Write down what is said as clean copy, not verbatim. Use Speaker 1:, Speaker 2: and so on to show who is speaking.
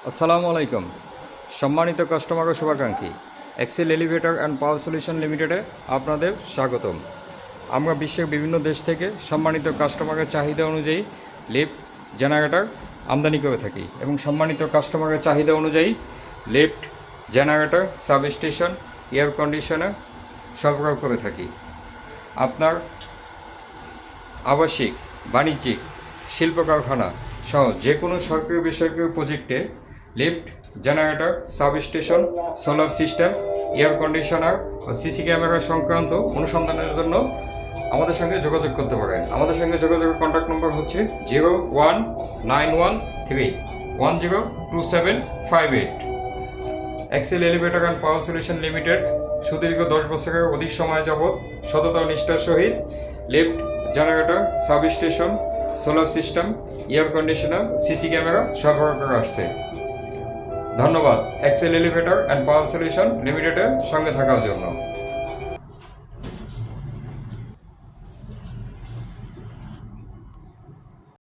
Speaker 1: আসসালামু আলাইকুম। সম্মানিত কাস্টমার ও শুভাকাঙ্ক্ষী, Excel elevator and power solution লিমিটেডে আপনাদের স্বাগতম। আমরা বিশ্বের বিভিন্ন দেশ থেকে সম্মানিত কাস্টমারের চাহিদা অনুযায়ী লিফট জেনারেটর আমদানি করে থাকি এবং সম্মানিত কাস্টমারের চাহিদা অনুযায়ী lift generator substation air conditioner সরবরাহ করে থাকি। আপনার আবাসিক, বাণিজ্যিক, শিল্প কারখানা সহ যে কোনো সরকারি বেসরকারি প্রজেক্টে lift, generator, substation, solar system, air conditioner ও সিসি ক্যামেরা সংক্রান্ত অনুসন্ধানের জন্য আমাদের সঙ্গে যোগাযোগ করতে পারেন। আমাদের সঙ্গে যোগাযোগের কন্ট্যাক্ট নম্বর হচ্ছে 019131102758। Excel elevator and power solution limited সুদীর্ঘ 10 বছরের অধিক সময় যাবৎ সততা ও নিষ্ঠার সহিত lift, generator, substation, solar system, air conditioner, CC camera সরবরাহ করে আসছে। ধন্যবাদ Excel elevator and power solution লিমিটেডের সঙ্গে থাকার জন্য।